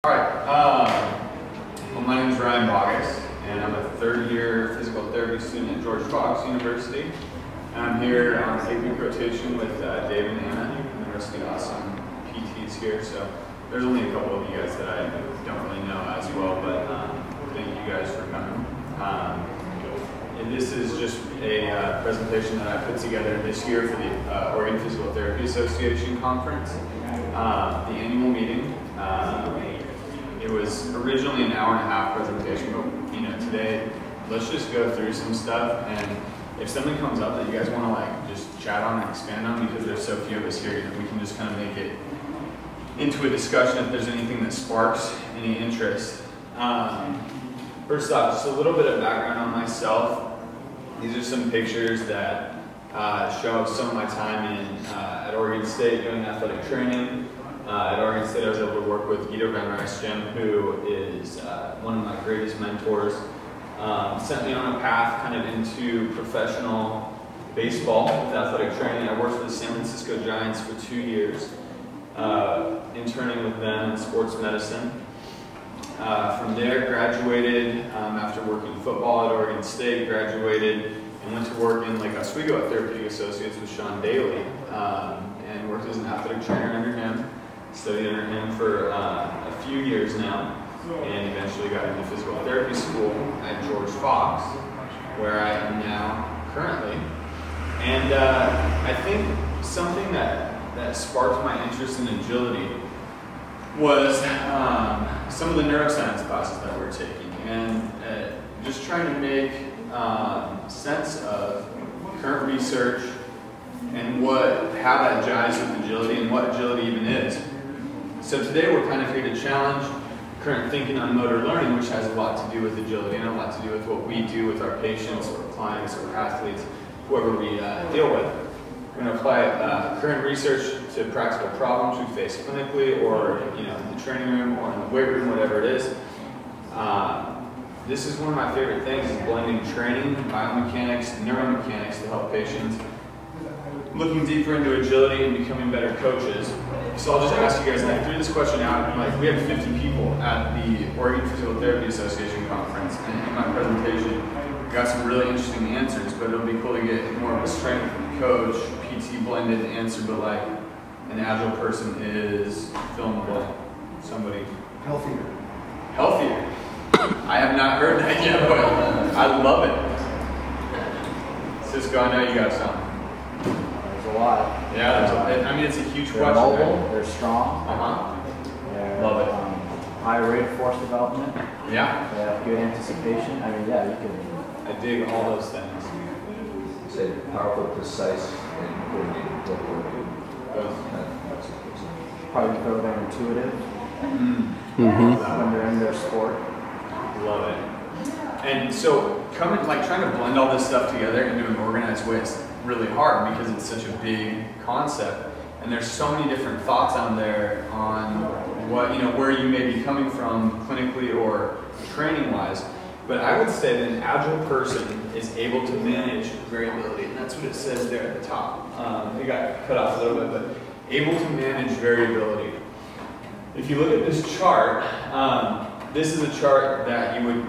Alright, well, my name is Baugus, and I'm a third-year physical therapy student at George Fox University. And I'm here on 8-week rotation with Dave and Anna, and the rest of the awesome PTs here. So there's only a couple of you guys that I don't really know as well, but thank you guys for coming. And this is just a presentation that I put together this year for the Oregon Physical Therapy Association conference, the annual meeting. It was originally an hour-and-a-half presentation, but today, let's just go through some stuff. And if something comes up that you guys want to just chat on and expand on, because there's so few of us here, we can just kind of make it into a discussion if there's anything that sparks any interest. First off, just a little bit of background on myself. These are some pictures that show some of my time at Oregon State doing athletic training. At Oregon State, I was able to work with Guido Van Rijsjem, who is one of my greatest mentors. Sent me on a path kind of into professional baseball with athletic training. I worked for the San Francisco Giants for 2 years, interning with them in sports medicine. From there, graduated after working football at Oregon State, graduated and went to work in Lake Oswego at Therapeutic Associates with Sean Daly, and worked as an athletic trainer under him. Studied under him for a few years now, and eventually got into physical therapy school at George Fox, where I am now currently. And I think something that sparked my interest in agility was some of the neuroscience classes that we're taking, and just trying to make sense of current research and how that jives with agility and what agility even is. So today we're kind of here to challenge current thinking on motor learning, which has a lot to do with agility and a lot to do with what we do with our patients or clients or athletes, whoever we deal with. We're going to apply current research to practical problems we face clinically, or in the training room or in the weight room, whatever it is. This is one of my favorite things, is blending training, biomechanics, neuromechanics to help patients, looking deeper into agility and becoming better coaches. So I'll just ask you guys, and I threw this question out, we have 50 people at the Oregon Physical Therapy Association conference, and in my presentation, we got some really interesting answers, but it'll be cool to get more of a strength coach, PT blended answer, but an agile person is fill in the blank. Somebody. Healthier. Healthier. I have not heard that yet, but I love it. Cisco, I know you got some. A lot. Yeah, it's a huge they're question. Mobile, right? they're strong. Love it. High rate of force development. Yeah. They have good anticipation. Yeah, you can. I dig all those things. Say powerful, precise, and coordinated. Probably feel they're intuitive Mm-hmm. when they're in their sport. Love it. And so trying to blend all this stuff together into an organized way is really hard because it's such a big concept, and there's so many different thoughts on there on what where you may be coming from clinically or training wise. But I would say that an agile person is able to manage variability, and that's what it says there at the top. It got cut off a little bit, but able to manage variability. If you look at this chart, this is a chart that you would,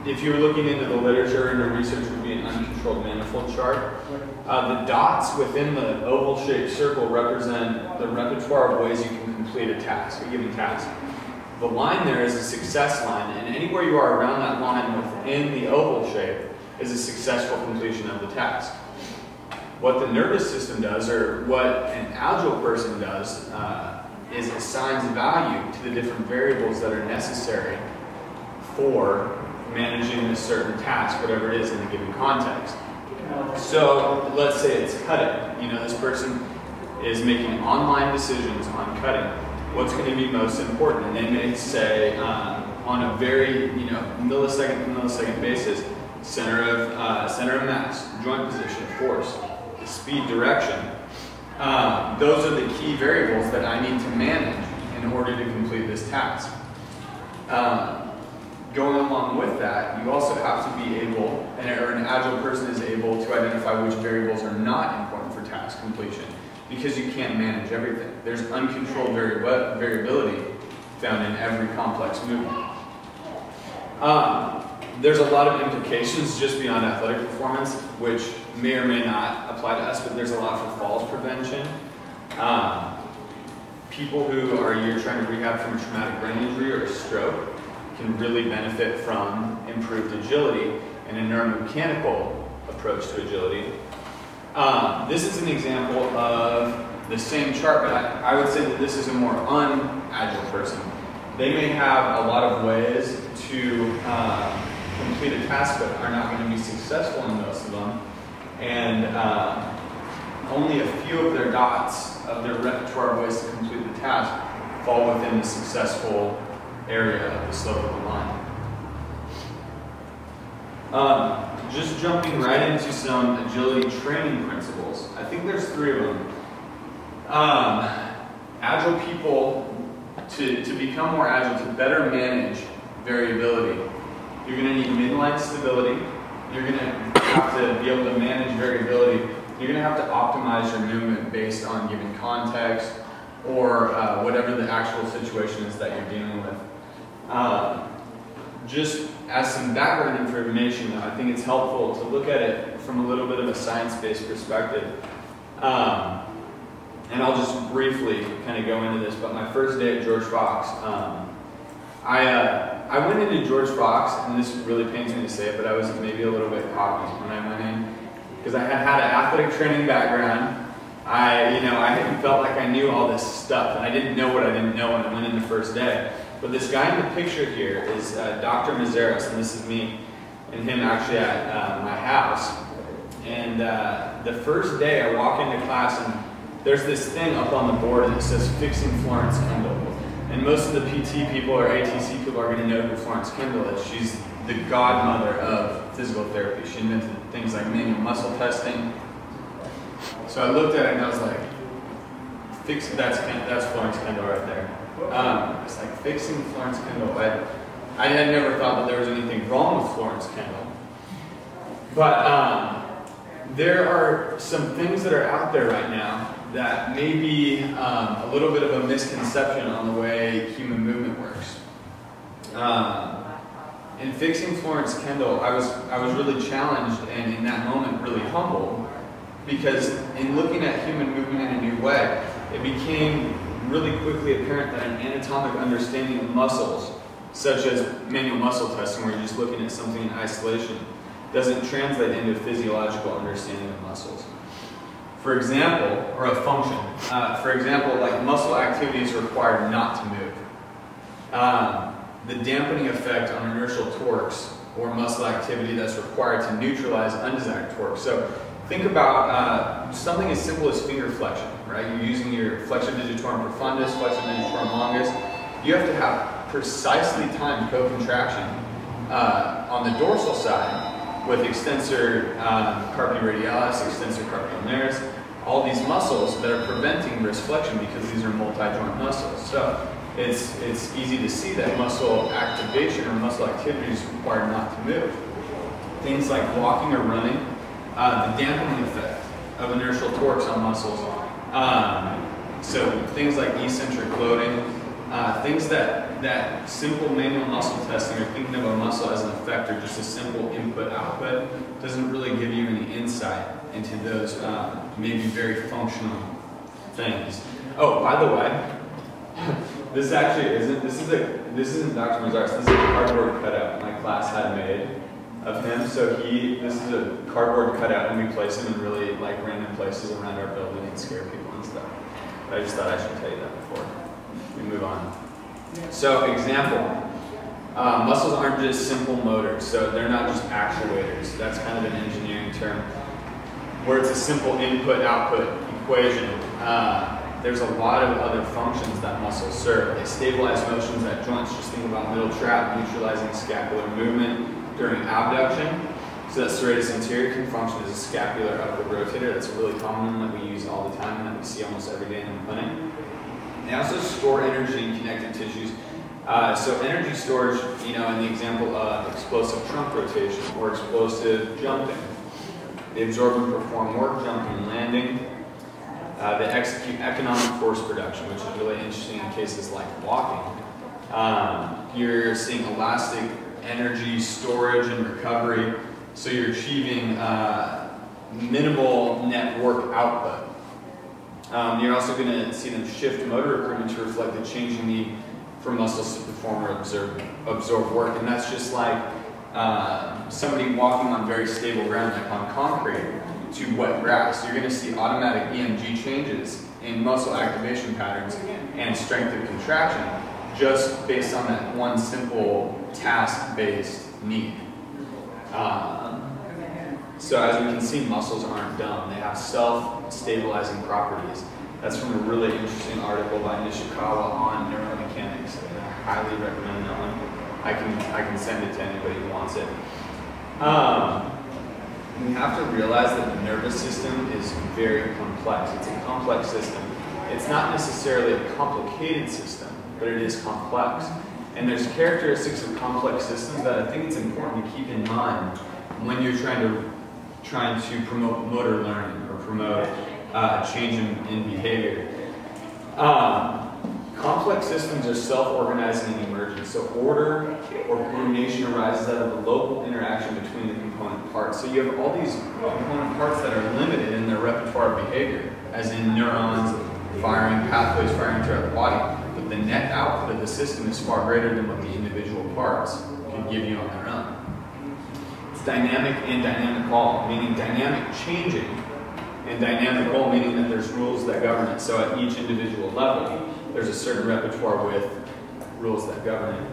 if you were looking into the literature and the research, would be an uncontrolled manifold chart. The dots within the oval-shaped circle represent the repertoire of ways you can complete a task, a given task. The line there is a success line, and anywhere you are around that line within the oval shape is a successful completion of the task. What the nervous system does, or what an agile person does, is assigns value to the different variables that are necessary for managing a certain task, whatever it is in a given context. So let's say it's cutting. This person is making online decisions on cutting. What's going to be most important? And they may say on a very millisecond to millisecond basis, center of mass, joint position, force, speed, direction. Those are the key variables that I need to manage in order to complete this task. Going along with that, you also have to be able, or an agile person is able to identify which variables are not important for task completion, because you can't manage everything. There's uncontrolled variability found in every complex movement. There's a lot of implications just beyond athletic performance, which may or may not apply to us, but there's a lot for falls prevention. People who are you're trying to rehab from a traumatic brain injury or a stroke can really benefit from improved agility and a neuromechanical approach to agility. This is an example of the same chart, but I would say that this is a more un-agile person. They may have a lot of ways to complete a task, but are not going to be successful in most of them. And only a few of their dots of their repertoire of ways to complete the task fall within the successful area of the slope of the line. Just jumping right into some agility training principles. I think there's 3 of them. Agile people, to become more agile, to better manage variability, you're going to need midline stability. You're going to have to be able to manage variability. You're going to have to optimize your movement based on given context or whatever the actual situation is that you're dealing with. Just as some background information, I think it's helpful to look at it from a little bit of a science-based perspective. And I'll just briefly kind of go into this, but my first day at George Fox, I went into George Fox, and this really pains me to say it, but I was maybe a little bit cocky when I went in, because I had an athletic training background. I felt like I knew all this stuff, and I didn't know what I didn't know when I went in the first day. But this guy in the picture here is Dr. Mazeros, and this is me and him actually at my house. And the first day I walk into class, and there's this thing up on the board that says Fixing Florence Kendall. And most of the PT people or ATC people are going to know who Florence Kendall is. She's the godmother of physical therapy. She invented things like manual muscle testing. So I looked at it and I was like, that's Florence Kendall right there. It's like Fixing Florence Kendall. I had never thought that there was anything wrong with Florence Kendall. But there are some things that are out there right now that may be a little bit of a misconception on the way human movement works. In Fixing Florence Kendall, I was really challenged and in that moment really humbled, because in looking at human movement in a new way, it became really quickly apparent that an anatomic understanding of muscles, such as manual muscle testing, where you're just looking at something in isolation, doesn't translate into physiological understanding of muscles. For example, or a function. For example, like muscle activity is required not to move. The dampening effect on inertial torques or muscle activity that's required to neutralize undesired torque. So think about something as simple as finger flexion, right? You're using your flexor digitorum profundus, flexor digitorum longus. You have to have precisely timed co-contraction on the dorsal side with extensor carpi radialis, extensor carpi ulnaris, all these muscles that are preventing wrist flexion because these are multi-joint muscles. So it's easy to see that muscle activation or muscle activity is required not to move. Things like walking or running, the dampening effect of inertial torques on muscles. So things like eccentric loading, things that simple manual muscle testing or thinking of a muscle as an effector, just a simple input-output, doesn't really give you any insight into those maybe very functional things. Oh, by the way, this actually isn't, this isn't Dr. Mazaris, this is a cardboard cutout my class had made of him. So this is a cardboard cutout, and we place him in really like random places around our building and scare people and stuff. But I just thought I should tell you that before we move on. So example, muscles aren't just simple motors, so they're not just actuators. That's kind of an engineering term, where it's a simple input-output equation. There's a lot of other functions that muscles serve. They stabilize motions at joints. Just think about middle trap, neutralizing scapular movement during abduction. So that serratus anterior can function as a scapular upward rotator. That's a really common one that we use all the time and that we see almost every day in the clinic. They also store energy in connective tissues. So energy storage, in the example of explosive trunk rotation or explosive jumping. They absorb and perform work, jumping and landing. They execute economic force production, which is really interesting in cases like walking. You're seeing elastic energy storage and recovery, so you're achieving minimal net work output. You're also going to see them shift motor recruitment to reflect the changing need for muscles to perform or absorb work, and that's just like somebody walking on very stable ground, like on concrete, to wet grass. You're going to see automatic EMG changes in muscle activation patterns and strength of contraction, just based on that one simple task-based need. So as we can see, muscles aren't dumb. They have self-stabilizing properties. That's from a really interesting article by Nishikawa on neuromechanics. I highly recommend that one. I can send it to anybody who wants it. We have to realize that the nervous system is very complex. It's a complex system. It's not necessarily a complicated system, but it is complex. And there's characteristics of complex systems that I think it's important to keep in mind when you're trying to promote motor learning or promote a change in behavior. Complex systems are self-organizing and emergent. So order or coordination arises out of the local interaction between the component parts. So you have all these component parts that are limited in their repertoire of behavior, as in neurons firing, pathways firing throughout the body. But the net output of the system is far greater than what the individual parts can give you on their own. It's dynamic and dynamical, meaning dynamic changing, and dynamical, meaning that there's rules that govern it. So at each individual level, there's a certain repertoire with rules that govern it.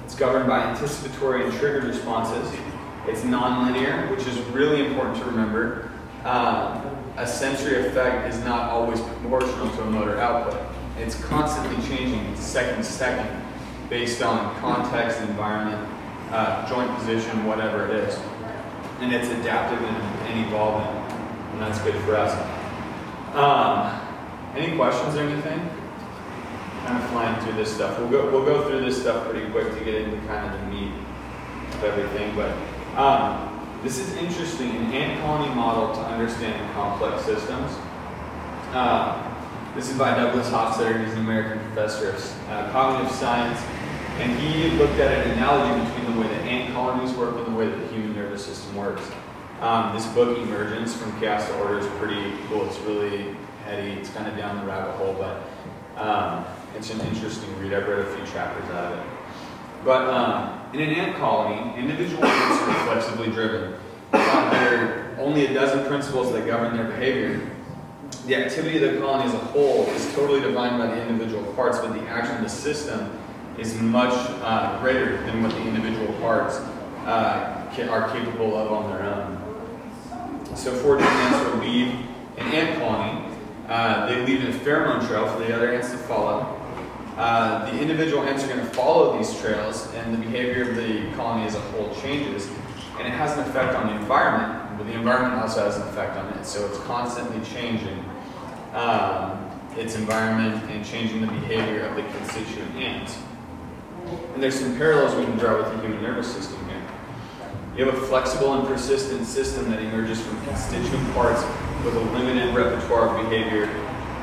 It's governed by anticipatory and triggered responses. It's nonlinear, which is really important to remember. A sensory effect is not always proportional to a motor output. It's constantly changing second to second based on context, environment, joint position, whatever it is. And it's adaptive and evolving, and that's good for us. Any questions or anything? Kind of flying through this stuff. We'll go through this stuff pretty quick to get into kind of the meat of everything, but this is interesting, an ant colony model to understand complex systems. This is by Douglas Hofstadter. He's an American professor of cognitive science, and he looked at an analogy between the way that ant colonies work and the way that the human nervous system works. This book, Emergence from Chaos to Order, is pretty cool. It's really heady. It's kind of down the rabbit hole, but it's an interesting read. I've read a few chapters out of it. But in an ant colony, individual ants are flexibly driven. There are only a dozen principles that govern their behavior. The activity of the colony as a whole is totally defined by the individual parts, but the action of the system is much greater than what the individual parts are capable of on their own. So foraging ants will leave an ant colony. They leave a pheromone trail for the other ants to follow. The individual ants are going to follow these trails, and the behavior of the colony as a whole changes. And it has an effect on the environment, but the environment also has an effect on it. So it's constantly changing its environment and changing the behavior of the constituent ants. And there's some parallels we can draw with the human nervous system here. You have a flexible and persistent system that emerges from constituent parts with a limited repertoire of behavior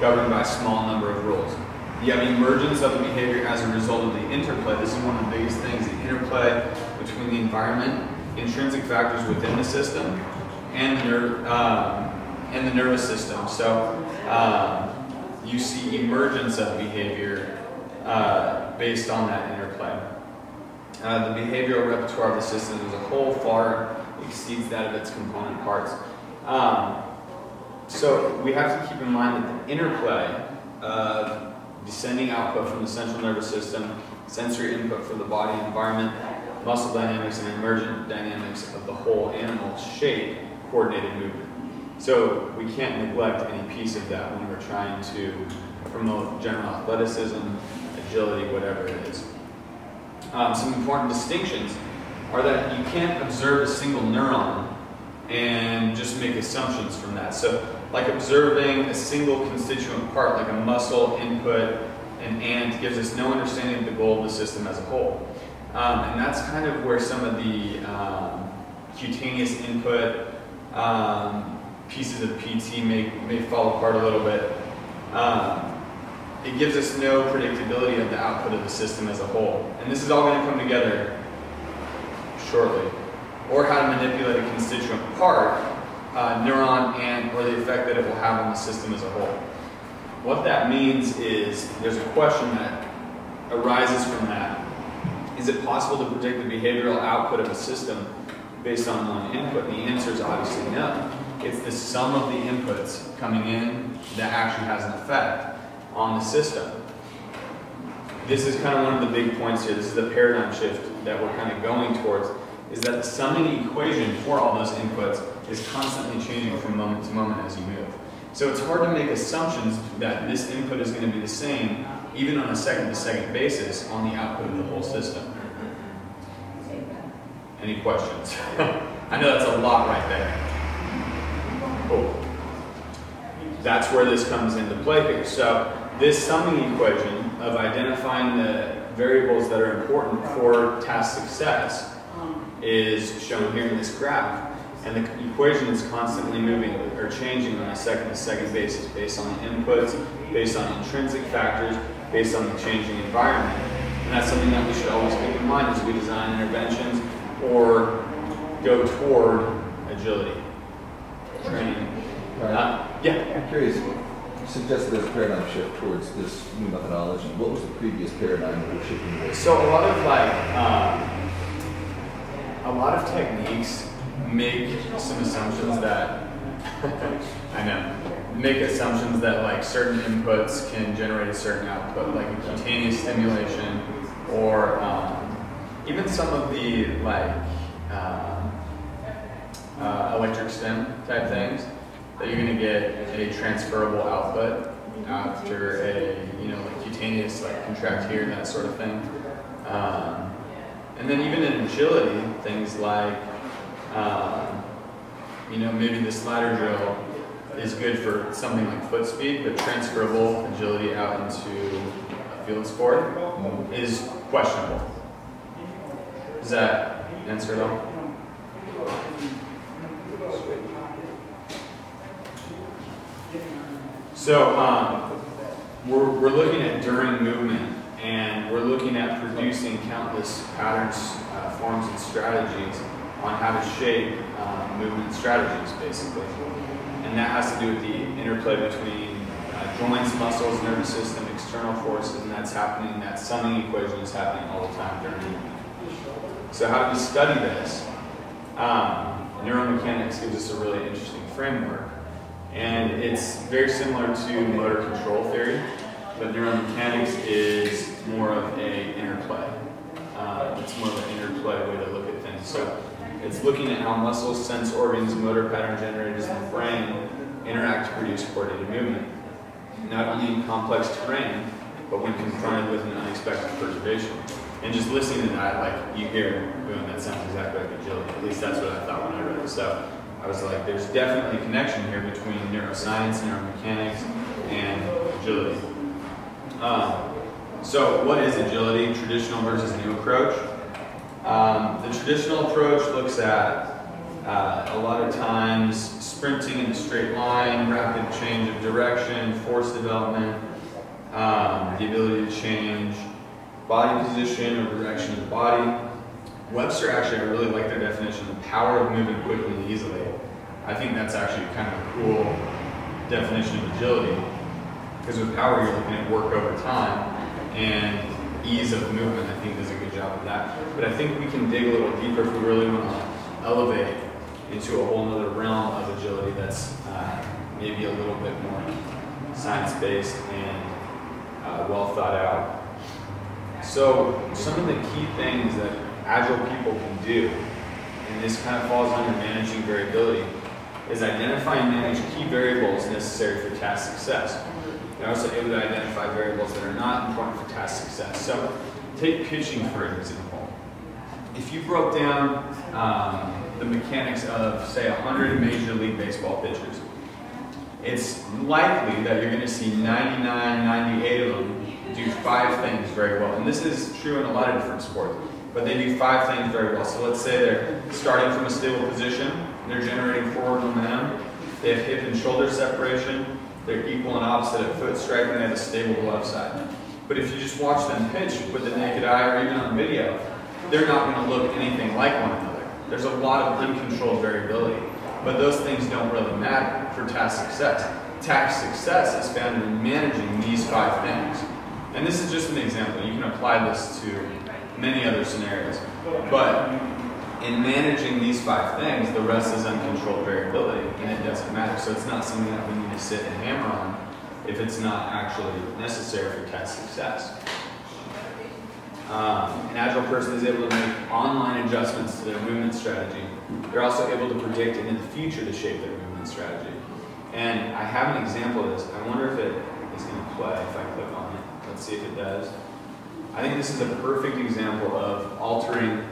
governed by a small number of rules. You have emergence of the behavior as a result of the interplay. This is one of the biggest things, the interplay between the environment, intrinsic factors within the system, and the nervous system. So you see emergence of behavior based on that interplay. The behavioral repertoire of the system as a whole far exceeds that of its component parts. So we have to keep in mind that the interplay of descending output from the central nervous system, sensory input from the body and environment, muscle dynamics, and emergent dynamics of the whole animal shape coordinated movement. So we can't neglect any piece of that when we're trying to promote general athleticism, agility, whatever it is. Some important distinctions are that you can't observe a single neuron and just make assumptions from that. So like observing a single constituent part, like a muscle input, an ant, gives us no understanding of the goal of the system as a whole. And that's kind of where some of the cutaneous input pieces of PT may fall apart a little bit. it gives us no predictability of the output of the system as a whole. And this is all going to come together shortly. Or how to manipulate a constituent part, neuron, and or the effect that it will have on the system as a whole. What that means is there's a question that arises from that. Is it possible to predict the behavioral output of a system based on one input? And the answer is obviously no. It's the sum of the inputs coming in that actually has an effect on the system. This is kind of one of the big points here. This is the paradigm shift that we're kind of going towards, is that the summing equation for all those inputs is constantly changing from moment to moment as you move. So it's hard to make assumptions that this input is going to be the same, even on a second-to-second basis, on the output of the whole system. Any questions? I know that's a lot right there. Cool. That's where this comes into play here. So this summing equation of identifying the variables that are important for task success is shown here in this graph. And the equation is constantly moving or changing on a second-to-second basis based on the inputs, based on intrinsic factors, based on the changing environment. And that's something that we should always keep in mind as we design interventions or go toward agility training. Yeah? I'm curious, you suggested there's a paradigm shift towards this new methodology. What was the previous paradigm that we're shifting towards? So a lot of techniques make some assumptions that I know make assumptions that like certain inputs can generate a certain output, like a cutaneous stimulation, or even some of the like electric stim type things, that you're going to get a transferable output after a like cutaneous, like contract here, that sort of thing. And then even in agility, things like maybe the slider drill is good for something like foot speed, but transferable agility out into a field sport is questionable. Does that answer it all? So we're looking at during movement, and we're looking at producing countless patterns, forms, and strategies on how to shape movement strategies, basically. And that has to do with the interplay between joints, muscles, nervous system, external forces, and that's happening, that summing equation is happening all the time during movement. So how do we study this? Neuromechanics gives us a really interesting framework, and it's very similar to motor control theory, but neuromechanics is more of an interplay. It's more of an interplay way to look at things. So it's looking at how muscles, sense organs, motor pattern generators in the brain interact to produce coordinated movement. Not only in complex terrain, but when confronted with an unexpected perturbation. And just listening to that, like you hear, boom, that sounds exactly like agility. At least that's what I thought when I read it. So I was like, there's definitely a connection here between neuroscience, neuromechanics, and agility. So what is agility? Traditional versus new approach. The traditional approach looks at a lot of times sprinting in a straight line, rapid change of direction, force development, the ability to change body position or direction of the body. Webster actually, I really like their definition, the power of moving quickly and easily. I think that's actually kind of a cool definition of agility, because with power you're looking at work over time, and ease of movement I think does a good job of that. But I think we can dig a little deeper if we really want to elevate into a whole other realm of agility that's maybe a little bit more science-based and well thought out. So some of the key things that agile people can do, and this kind of falls under managing variability, is identify and manage key variables necessary for task success. They're also able to identify variables that are not important for task success. So take pitching for example. If you broke down the mechanics of, say, 100 Major League Baseball pitchers, it's likely that you're going to see 99, 98 of them do 5 things very well. And this is true in a lot of different sports, but they do 5 things very well. So let's say they're starting from a stable position, they're generating forward momentum, they have hip and shoulder separation, They're equal and opposite at foot strike, and they have a stable glove side. But if you just watch them pitch with the naked eye or even on video, they're not going to look anything like one another. There's a lot of uncontrolled variability, but those things don't really matter for task success. Task success is found in managing these 5 things. And this is just an example. You can apply this to many other scenarios. But in managing these 5 things, the rest is uncontrolled variability, and it doesn't matter. So it's not something that we need to sit and hammer on if it's not actually necessary for task success. An agile person is able to make online adjustments to their movement strategy. They're also able to predict into the future to shape their movement strategy. And I have an example of this. I wonder if it is going to play if I click on it. Let's see if it does. I think this is a perfect example of altering